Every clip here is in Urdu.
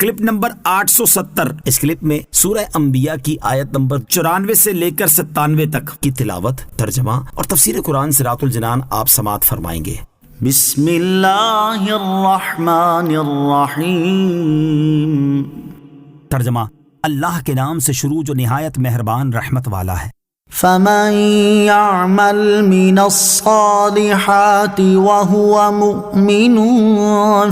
Clip number 870۔ اس کلپ میں سورہ انبیاء کی آیت نمبر 94 سے لے کر 97 تک کی تلاوت، ترجمہ اور تفسیر قرآن صراط الجنان آپ سماعت فرمائیں گے۔ بسم اللہ الرحمن الرحیم۔ ترجمہ، اللہ کے نام سے شروع جو نہایت مہربان رحمت والا ہے۔ فمن يعمل من الصالحات وهو مؤمن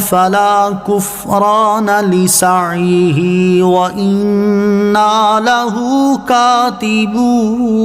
فلا كفران لسعيه وإنا له كاتبون۔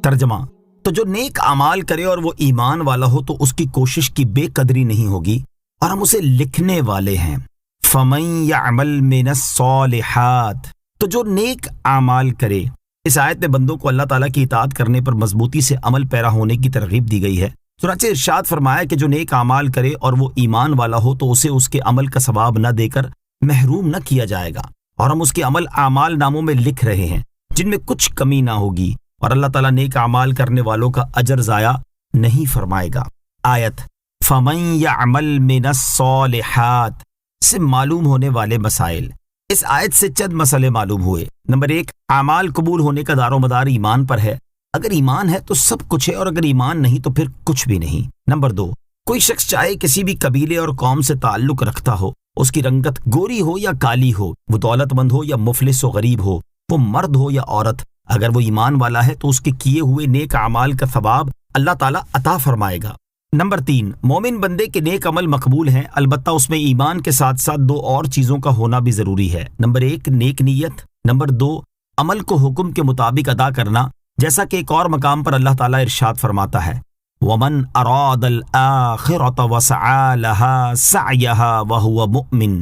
ترجمہ، تو جو نیک اعمال کرے اور وہ ایمان والا ہو تو اس کی کوشش کی بے قدری نہیں ہوگی اور ہم اسے لکھنے والے ہیں۔ فمن يعمل من الصالحات، تو جو نیک اعمال کرے۔ اس آیت میں بندوں کو اللہ تعالیٰ کی اطاعت کرنے پر مضبوطی سے عمل پیرا ہونے کی ترغیب دی گئی ہے۔ چنانچہ ارشاد فرمایا کہ جو نیک اعمال کرے اور وہ ایمان والا ہو تو اسے اس کے عمل کا ثواب نہ دے کر محروم نہ کیا جائے گا، اور ہم اس کے عمل اعمال ناموں میں لکھ رہے ہیں جن میں کچھ کمی نہ ہوگی، اور اللہ تعالیٰ نیک اعمال کرنے والوں کا اجر ضائع نہیں فرمائے گا۔ آیت فمن یعمل من الصالحات سے معلوم ہونے والے مسائل۔ اس آیت سے چند مسئلے معلوم ہوئے۔ نمبر 1، اعمال قبول ہونے کا دار و مدار ایمان پر ہے۔ اگر ایمان ہے تو سب کچھ ہے، اور اگر ایمان نہیں تو پھر کچھ بھی نہیں۔ نمبر 2، کوئی شخص چاہے کسی بھی قبیلے اور قوم سے تعلق رکھتا ہو، اس کی رنگت گوری ہو یا کالی ہو، وہ دولت مند ہو یا مفلس و غریب ہو، وہ مرد ہو یا عورت، اگر وہ ایمان والا ہے تو اس کے کیے ہوئے نیک اعمال کا ثواب اللہ تعالیٰ عطا فرمائے گا۔ نمبر 3، مومن بندے کے نیک عمل مقبول ہیں، البتہ اس میں ایمان کے ساتھ ساتھ 2 اور چیزوں کا ہونا بھی ضروری ہے۔ نمبر 1، نیک نیت۔ نمبر 2، عمل کو حکم کے مطابق ادا کرنا، جیسا کہ ایک اور مقام پر اللہ تعالیٰ ارشاد فرماتا ہے وَمَنْ أَرَادَ الْآخِرَةَ وَسَعَى لَهَا سَعْيَهَا وَهُوَ مُؤْمِنٌ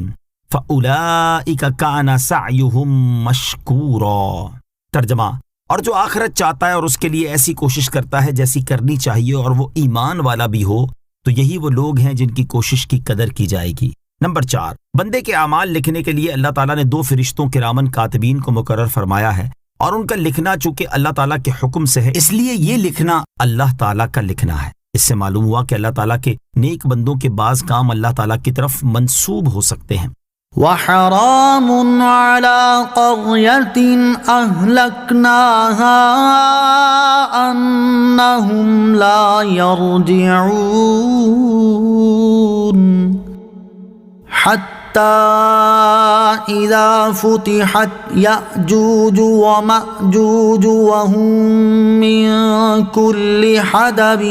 فَأُولَئِكَ كَانَ سَعْيُهُمْ مَشْكُورًا۔ ترجمہ، اور جو آخرت چاہتا ہے اور اس کے لیے ایسی کوشش کرتا ہے جیسی کرنی چاہیے اور وہ ایمان والا بھی ہو، تو یہی وہ لوگ ہیں جن کی کوشش کی قدر کی جائے گی۔ نمبر 4، بندے کے اعمال لکھنے کے لیے اللہ تعالیٰ نے 2 فرشتوں کرامن کاتبین کو مقرر فرمایا ہے، اور ان کا لکھنا چونکہ اللہ تعالیٰ کے حکم سے ہے، اس لیے یہ لکھنا اللہ تعالیٰ کا لکھنا ہے۔ اس سے معلوم ہوا کہ اللہ تعالیٰ کے نیک بندوں کے بعض کام اللہ تعالیٰ کی طرف منسوب ہو سکتے ہیں۔ وحرام على قرية أهلكناها أنهم لا يرجعون حتى إذا فتحت يأجوج ومأجوج وهم من كل حدب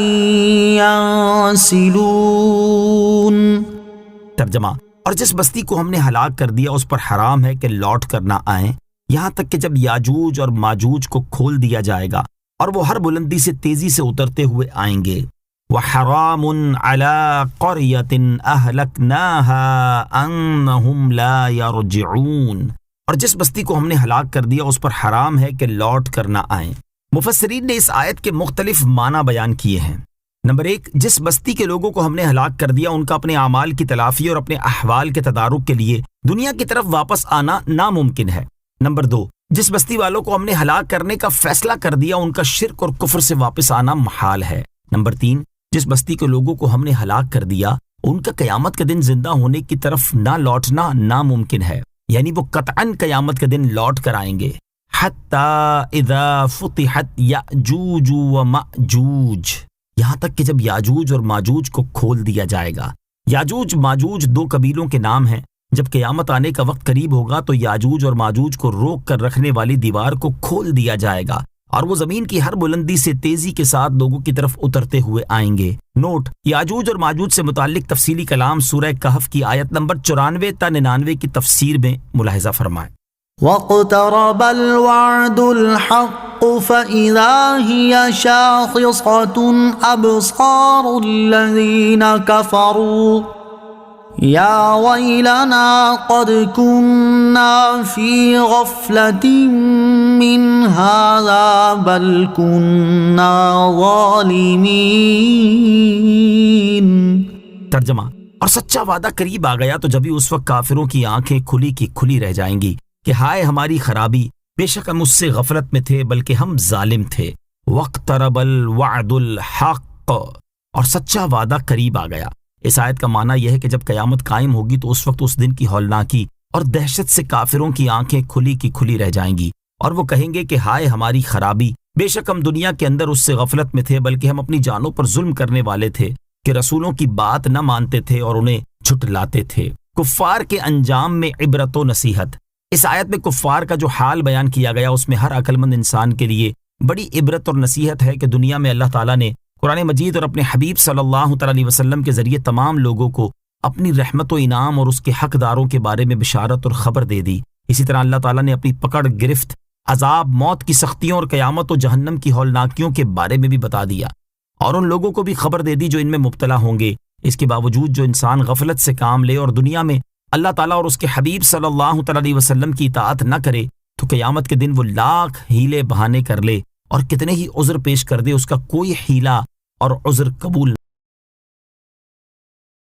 ينسلون۔ ترجمہ، اور جس بستی کو ہم نے ہلاک کر دیا اس پر حرام ہے کہ لوٹ کر نہ آئیں، یہاں تک کہ جب یاجوج اور ماجوج کو کھول دیا جائے گا اور وہ ہر بلندی سے تیزی سے اترتے ہوئے آئیں گے۔ وَحَرَامٌ عَلَىٰ قَرْيَةٍ أَهْلَكْنَاهَا أَنَّهُمْ لَا يَرْجِعُونَ، اور جس بستی کو ہم نے ہلاک کر دیا اس پر حرام ہے کہ لوٹ کر نہ آئیں۔ مفسرین نے اس آیت کے مختلف معنی بیان کیے ہیں۔ نمبر 1، جس بستی کے لوگوں کو ہم نے ہلاک کر دیا ان کا اپنے اعمال کی تلافی اور اپنے احوال کے تدارک کے لیے دنیا کی طرف واپس آنا ناممکن ہے۔ نمبر 2، جس بستی والوں کو ہم نے ہلاک کرنے کا فیصلہ کر دیا ان کا شرک اور کفر سے واپس آنا محال ہے۔ نمبر 3، جس بستی کے لوگوں کو ہم نے ہلاک کر دیا ان کا قیامت کے دن زندہ ہونے کی طرف نہ لوٹنا ناممکن ہے، یعنی وہ قطعاً قیامت کے دن لوٹ کر آئیں گے۔ حتی اذا فتحت یأجوج ومأجوج، یہاں تک کہ جب یاجوج اور ماجوج کو کھول دیا جائے گا۔ یاجوج ماجوج 2 قبیلوں کے نام ہیں۔ جب قیامت آنے کا وقت قریب ہوگا تو یاجوج اور ماجوج کو روک کر رکھنے والی دیوار کو کھول دیا جائے گا اور وہ زمین کی ہر بلندی سے تیزی کے ساتھ لوگوں کی طرف اترتے ہوئے آئیں گے۔ نوٹ، یاجوج اور ماجوج سے متعلق تفصیلی کلام سورہ کہف کی آیت نمبر 94 تا 99 کی تفسیر میں ملاحظہ فرمائیں۔ واقترب الوعد الحق فإذا هي شاخصة أبصار الذين كفروا يا ويلنا قد كنا في غفلة من هذا بل كنا ظالمين۔ ترجمہ، اور سچا وعدہ قریب آ گیا تو جبھی اس وقت کافروں کی آنکھیں کھلی کی کھلی رہ جائیں گی کہ ہائے ہماری خرابی، بے شک ہم اس سے غفلت میں تھے بلکہ ہم ظالم تھے۔ واقترب الوعد الحق، اور سچا وعدہ قریب آ گیا۔ اس آیت کا معنی یہ ہے کہ جب قیامت قائم ہوگی تو اس وقت اس دن کی ہولناکی اور دہشت سے کافروں کی آنکھیں کھلی کی کھلی رہ جائیں گی، اور وہ کہیں گے کہ ہائے ہماری خرابی، بے شک ہم دنیا کے اندر اس سے غفلت میں تھے، بلکہ ہم اپنی جانوں پر ظلم کرنے والے تھے کہ رسولوں کی بات نہ مانتے تھے اور انہیں جھٹلاتے تھے۔ کفار کے انجام میں عبرت و نصیحت۔ اس آیت میں کفار کا جو حال بیان کیا گیا اس میں ہر عقل مند انسان کے لیے بڑی عبرت اور نصیحت ہے کہ دنیا میں اللہ تعالیٰ نے قرآن مجید اور اپنے حبیب صلی اللہ علیہ وسلم کے ذریعے تمام لوگوں کو اپنی رحمت و انعام اور اس کے حقداروں کے بارے میں بشارت اور خبر دے دی۔ اسی طرح اللہ تعالیٰ نے اپنی پکڑ گرفت، عذاب، موت کی سختیوں اور قیامت و جہنم کی ہولناکیوں کے بارے میں بھی بتا دیا، اور ان لوگوں کو بھی خبر دے دی جو ان میں مبتلا ہوں گے۔ اس کے باوجود جو انسان غفلت سے کام لے اور دنیا میں اللہ تعالیٰ اور اس کے حبیب صلی اللہ علیہ وسلم کی اطاعت نہ کرے تو قیامت کے دن وہ لاکھ ہیلے بہانے کر لے اور کتنے ہی عذر پیش کر دے، اس کا کوئی ہیلا اور عذر قبول